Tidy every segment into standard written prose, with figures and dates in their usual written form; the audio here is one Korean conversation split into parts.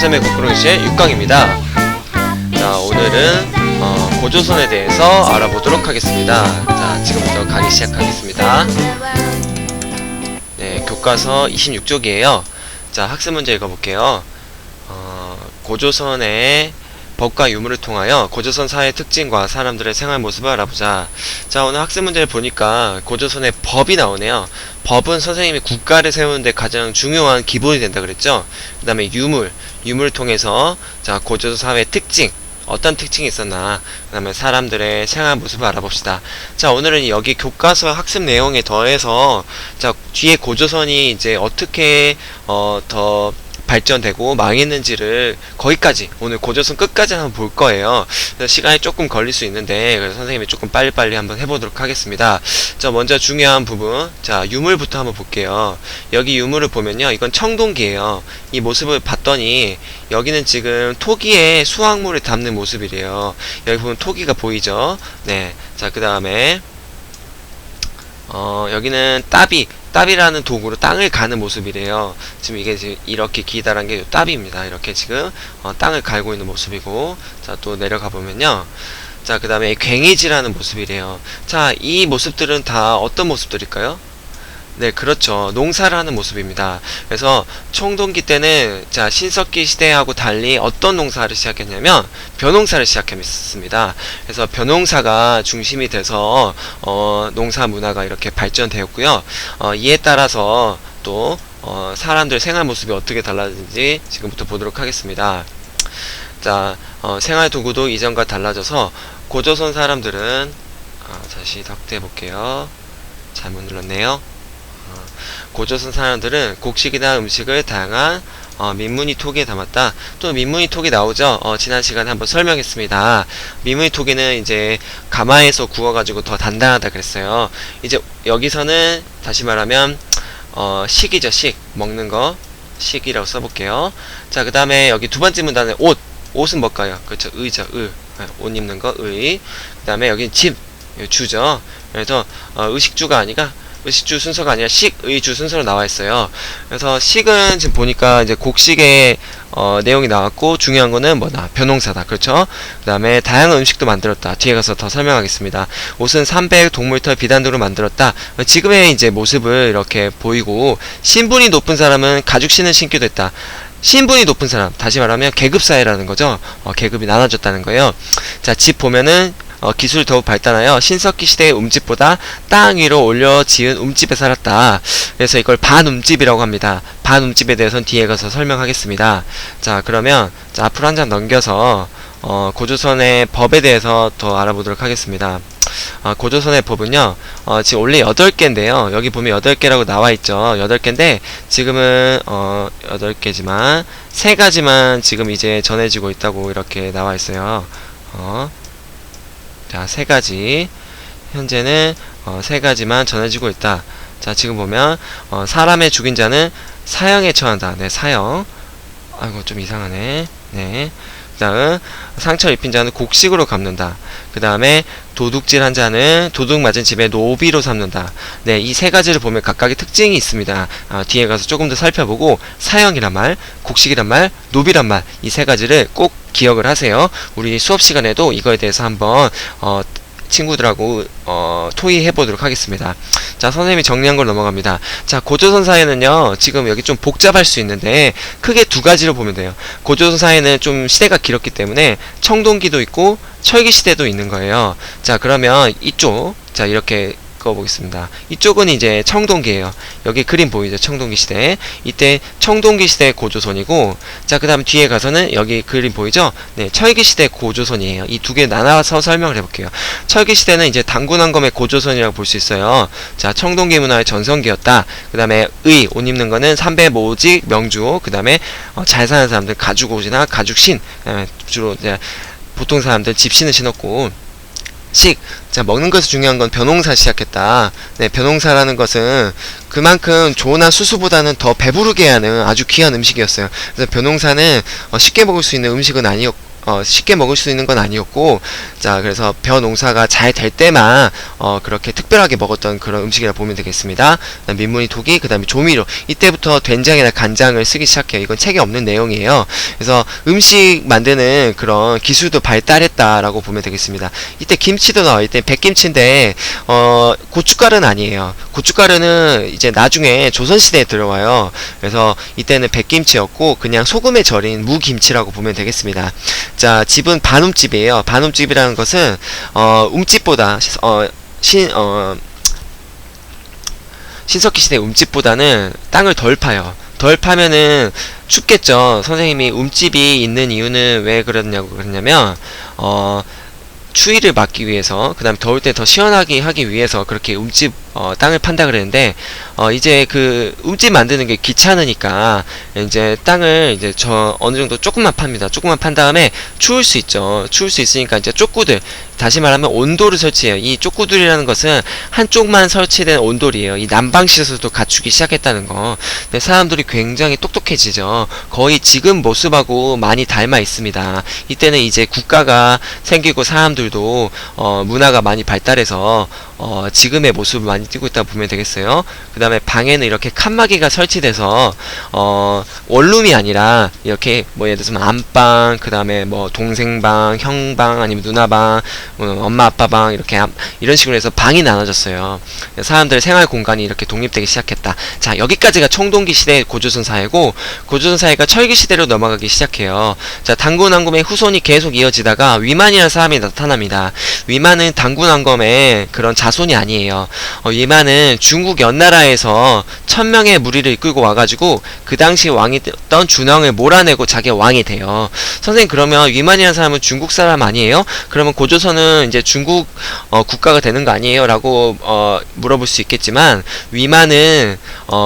선생님의 국부릉실 6강입니다. 자, 오늘은 고조선에 대해서 알아보도록 하겠습니다. 자, 지금부터 강의 시작하겠습니다. 네, 교과서 26쪽이에요. 자, 학습 문제 읽어볼게요. 고조선의 법과 유물을 통하여 고조선 사회의 특징과 사람들의 생활 모습을 알아보자. 자, 오늘 학습 문제를 보니까 고조선의 법이 나오네요. 법은 선생님이 국가를 세우는데 가장 중요한 기본이 된다 그랬죠. 그 다음에 유물을 통해서 자, 고조선 사회의 특징, 어떤 특징이 있었나, 그 다음에 사람들의 생활 모습을 알아봅시다. 자, 오늘은 여기 교과서 학습 내용에 더해서 자, 뒤에 고조선이 이제 어떻게 더 발전되고 망했는지를 거기까지, 오늘 고조선 끝까지 한번 볼 거예요. 그래서 시간이 조금 걸릴 수 있는데, 그래서 선생님이 조금 빨리빨리 한번 해보도록 하겠습니다. 자, 먼저 중요한 부분, 자, 유물부터 한번 볼게요. 여기 유물을 보면요, 이건 청동기예요. 이 모습을 봤더니 여기는 지금 토기에 수확물을 담는 모습이래요. 여기 보면 토기가 보이죠. 네, 자, 그 다음에 여기는 따비라는 도구로 땅을 가는 모습이래요. 지금 이게 지금 이렇게 기다란 게 따비입니다. 이렇게 지금 땅을 갈고 있는 모습이고, 자, 또 내려가 보면요, 자, 그 다음에 괭이질하는 모습이래요. 자, 이 모습들은 다 어떤 모습들일까요? 네, 그렇죠. 농사를 하는 모습입니다. 그래서 청동기 때는 자, 신석기 시대하고 달리 어떤 농사를 시작했냐면 벼농사를 시작했습니다. 그래서 벼농사가 중심이 돼서 농사 문화가 이렇게 발전되었고요. 이에 따라서 또 사람들 생활 모습이 어떻게 달라지는지 지금부터 보도록 하겠습니다. 자, 생활 도구도 이전과 달라져서 고조선 사람들은 다시 확대해 볼게요. 잘못 눌렀네요. 고조선 사람들은 곡식이나 음식을 다양한 민무늬 토기에 담았다. 또 민무늬 토기 나오죠. 지난 시간에 한번 설명했습니다. 민무늬 토기는 이제 가마에서 구워가지고 더 단단하다 그랬어요. 이제 여기서는 다시 말하면 식이죠. 식, 먹는 거 식이라고 써볼게요. 자, 그 다음에 여기 두 번째 문단에 옷은 뭘까요? 그렇죠, 의죠. 옷 입는 거 의. 그 다음에 여기 집, 주죠. 그래서 의식주가 아니라 의식주 순서가 아니라 식의주 순서로 나와 있어요. 그래서 식은 지금 보니까 이제 곡식의 내용이 나왔고, 중요한 거는 뭐다? 벼농사다. 그렇죠? 그 다음에 다양한 음식도 만들었다. 뒤에 가서 더 설명하겠습니다. 옷은 300 동물털 비단으로 만들었다. 지금의 이제 모습을 이렇게 보이고, 신분이 높은 사람은 가죽 신을 신기도 했다. 신분이 높은 사람, 다시 말하면 계급사회라는 거죠. 계급이 나눠졌다는 거예요. 자, 집 보면은 기술이 더욱 발달하여 신석기 시대의 움집보다 땅 위로 올려 지은 움집에 살았다. 그래서 이걸 반움집이라고 합니다. 반움집에 대해서는 뒤에 가서 설명하겠습니다. 자, 그러면 자, 앞으로 한 장 넘겨서 고조선의 법에 대해서 더 알아보도록 하겠습니다. 고조선의 법은요, 지금 원래 8개인데요. 여기 보면 8개라고 나와있죠. 8개인데, 지금은, 8개지만, 3가지만 지금 이제 전해지고 있다고 이렇게 나와있어요. 자, 3가지. 현재는, 3가지만 전해지고 있다. 자, 지금 보면, 사람의 죽인 자는 사형에 처한다. 네, 사형. 아이고, 좀 이상하네. 네. 그 다음, 상처 입힌 자는 곡식으로 갚는다. 그 다음에, 도둑질한 자는 도둑 맞은 집에 노비로 삼는다. 네, 이 3가지를 보면 각각의 특징이 있습니다. 뒤에 가서 조금 더 살펴보고, 사형이란 말, 곡식이란 말, 노비란 말, 이 3가지를 꼭 기억을 하세요. 우리 수업 시간에도 이거에 대해서 한번, 친구들하고 토의해 보도록 하겠습니다. 자, 선생님이 정리한 걸 넘어갑니다. 자, 고조선 사회는요, 지금 여기 좀 복잡할 수 있는데 크게 2가지로 보면 돼요. 고조선 사회는 좀 시대가 길었기 때문에 청동기도 있고 철기 시대도 있는 거예요. 자, 그러면 이쪽, 자, 이렇게 보겠습니다. 이쪽은 이제 청동기예요. 여기 그림 보이죠? 청동기 시대. 이때 청동기 시대 고조선이고, 자, 그 다음 뒤에 가서는 여기 그림 보이죠? 네, 철기 시대 고조선이에요. 이 2개 나눠서 설명을 해볼게요. 철기 시대는 이제 당군왕검의 고조선이라고 볼 수 있어요. 자, 청동기 문화의 전성기였다. 그 다음에 옷 입는 거는 삼배 모직 명주. 그 다음에 잘 사는 사람들 가죽 옷이나 가죽신. 주로 이제 보통 사람들 집신을 신었고, 자, 먹는 것이 중요한 건 벼농사 시작했다. 네, 벼농사라는 것은 그만큼 조나 수수보다는 더 배부르게 하는 아주 귀한 음식이었어요. 그래서 벼농사는 쉽게 먹을 수 있는 음식은 쉽게 먹을 수 있는 건 아니었고, 자, 그래서 벼 농사가 잘 될 때만 그렇게 특별하게 먹었던 그런 음식이라 보면 되겠습니다. 그다음 민물이 토기, 그 다음에 조미료, 이때부터 된장이나 간장을 쓰기 시작해요. 이건 책에 없는 내용이에요. 그래서 음식 만드는 그런 기술도 발달했다라고 보면 되겠습니다. 이때 김치도 나와요. 이때 백김치인데 고춧가루는 아니에요. 고춧가루는 이제 나중에 조선시대에 들어와요. 그래서 이때는 백김치였고 그냥 소금에 절인 무김치라고 보면 되겠습니다. 자, 집은 반움집이에요. 반움집이라는 것은 움집보다 신석기 시대 움집보다는 땅을 덜 파요. 덜 파면은 춥겠죠. 선생님이 움집이 있는 이유는 왜 그러냐면 추위를 막기 위해서, 그 다음에 더울 때 더 시원하게 하기 위해서 그렇게 움집 땅을 판다 그랬는데, 이제 그 움집 만드는 게 귀찮으니까 이제 땅을 이제 어느 정도 조금만 팝니다. 조금만 판 다음에 추울 수 있죠. 추울 수 있으니까 이제 쪽구들, 다시 말하면 온돌을 설치해요. 이 쪽구들이라는 것은 한쪽만 설치된 온돌이에요. 이 난방시설도 갖추기 시작했다는 거. 근데 사람들이 굉장히 똑똑해지죠. 거의 지금 모습하고 많이 닮아 있습니다. 이때는 이제 국가가 생기고 사람들도 문화가 많이 발달해서 지금의 모습을 많이 띄고 있다고 보면 되겠어요. 그 다음에 방에는 이렇게 칸막이가 설치돼서 원룸이 아니라 이렇게 뭐 예를 들어서 안방, 그 다음에 뭐 동생방, 형방, 아니면 누나방, 엄마 아빠방, 이렇게 이런 식으로 해서 방이 나눠졌어요. 사람들의 생활 공간이 이렇게 독립되기 시작했다. 자, 여기까지가 청동기 시대 고조선 사회고, 고조선 사회가 철기 시대로 넘어가기 시작해요. 자, 단군왕검의 후손이 계속 이어지다가 위만이라는 사람이 나타납니다. 위만은 단군왕검의 그런 자손이 아니에요. 위만은 중국 연나라에서 1000명의 무리를 이끌고 와가지고 그 당시 왕이던 준왕을 몰아내고 자기가 왕이 돼요. 선생님, 그러면 위만이라는 사람은 중국 사람 아니에요? 그러면 고조선은 이제 중국 국가가 되는 거 아니에요? 라고 물어볼 수 있겠지만, 위만은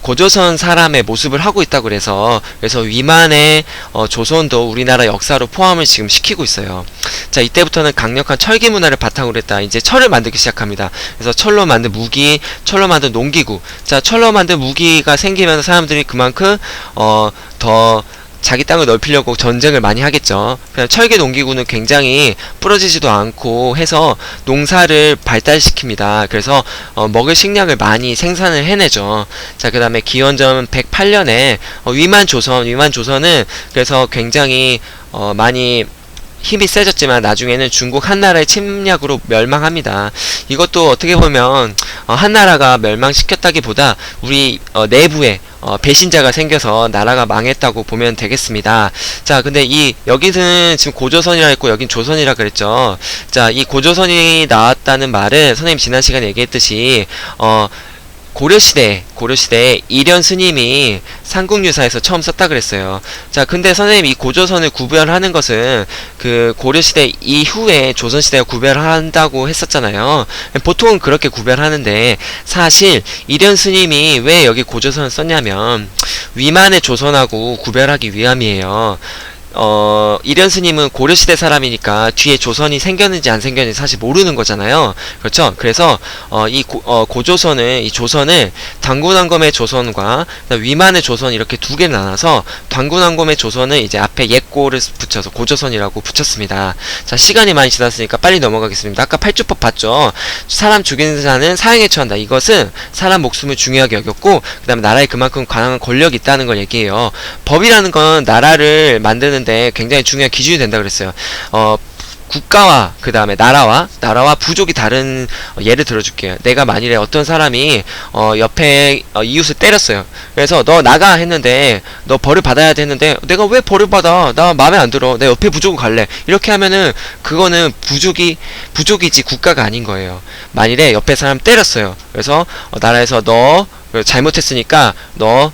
고조선 사람의 모습을 하고 있다고 그래서 위만의 조선도 우리나라 역사로 포함을 지금 시키고 있어요. 자, 이때부터는 강력한 철기 문화를 바탕으로 했다. 이제 철을 만들기 시작합니다. 그래서 철로 만든 무기, 철로 만든 농기구. 자, 철로 만든 무기가 생기면 사람들이 그만큼 더 자기 땅을 넓히려고 전쟁을 많이 하겠죠. 그냥 철기 농기구는 굉장히 부러지지도 않고 해서 농사를 발달시킵니다. 그래서 먹을 식량을 많이 생산을 해내죠. 자, 그 다음에 기원전 108년에 위만조선은 그래서 굉장히 많이 힘이 세졌지만 나중에는 중국 한나라의 침략으로 멸망합니다. 이것도 어떻게 보면 한나라가 멸망시켰다기보다 우리 내부에 배신자가 생겨서 나라가 망했다고 보면 되겠습니다. 자, 근데 여기는 지금 고조선이라 했고 여긴 조선이라 그랬죠. 자, 이 고조선이 나왔다는 말은 선생님 지난 시간에 얘기했듯이 고려시대에 이련 스님이 삼국유사에서 처음 썼다 그랬어요. 자, 근데 선생님 이 고조선을 구별하는 것은 그 고려시대 이후에 조선시대가 구별한다고 했었잖아요. 보통은 그렇게 구별하는데, 사실 이련 스님이 왜 여기 고조선을 썼냐면 위만의 조선하고 구별하기 위함이에요. 이련 스님은 고려시대 사람이니까 뒤에 조선이 생겼는지 안 생겼는지 사실 모르는 거잖아요. 그렇죠? 그래서 이 조선을 단군왕검의 조선과 위만의 조선 이렇게 두 개를 나눠서 단군왕검의 조선을 이제 앞에 옛고를 붙여서 고조선이라고 붙였습니다. 자, 시간이 많이 지났으니까 빨리 넘어가겠습니다. 아까 팔주법 봤죠? 사람 죽이는 자는 사형에 처한다. 이것은 사람 목숨을 중요하게 여겼고, 그 다음에 나라에 그만큼 강한 권력이 있다는 걸 얘기해요. 법이라는 건 나라를 만드는 데 굉장히 중요한 기준이 된다 그랬어요. 국가와 그 다음에 나라와 부족이 다른 예를 들어줄게요. 내가 만일에 어떤 사람이 옆에 이웃을 때렸어요. 그래서 너 나가 했는데 너 벌을 받아야 되는데 내가 왜 벌을 받아? 나 마음에 안 들어. 내 옆에 부족을 갈래. 이렇게 하면은 그거는 부족이지 국가가 아닌 거예요. 만일에 옆에 사람 때렸어요. 그래서 나라에서 너 잘못했으니까 너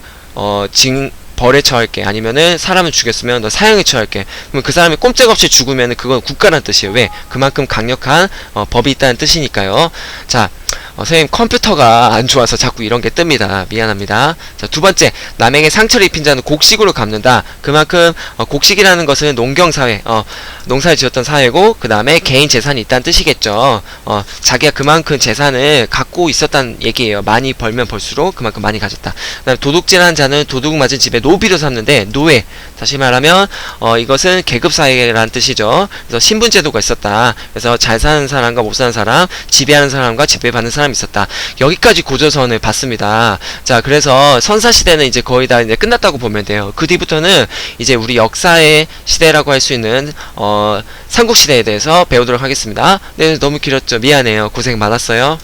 벌에 처할게, 아니면은 사람을 죽였으면 너 사형에 처할게. 그럼 그 사람이 꼼짝없이 죽으면 그건 국가란 뜻이에요. 왜? 그만큼 강력한 법이 있다는 뜻이니까요. 자, 선생님 컴퓨터가 안 좋아서 자꾸 이런 게 뜹니다. 미안합니다. 자, 두 번째, 남에게 상처를 입힌 자는 곡식으로 갚는다. 그만큼 곡식이라는 것은 농경사회, 농사를 지었던 사회고 그 다음에 개인 재산이 있다는 뜻이겠죠. 자기가 그만큼 재산을 갖고 있었다는 얘기예요. 많이 벌면 벌수록 그만큼 많이 가졌다. 그다음에 도둑질하는 자는 도둑 맞은 집에 노비로 삼는데, 노예, 다시 말하면 이것은 계급사회라는 뜻이죠. 그래서 신분제도가 있었다. 그래서 잘 사는 사람과 못 사는 사람, 지배하는 사람과 지배받는 사람이 있었다. 여기까지 고조선을 봤습니다. 자, 그래서 선사시대는 이제 거의 다 이제 끝났다고 보면 돼요. 그 뒤부터는 이제 우리 역사의 시대라고 할 수 있는 삼국시대에 대해서 배우도록 하겠습니다. 네, 너무 길었죠. 미안해요. 고생 많았어요.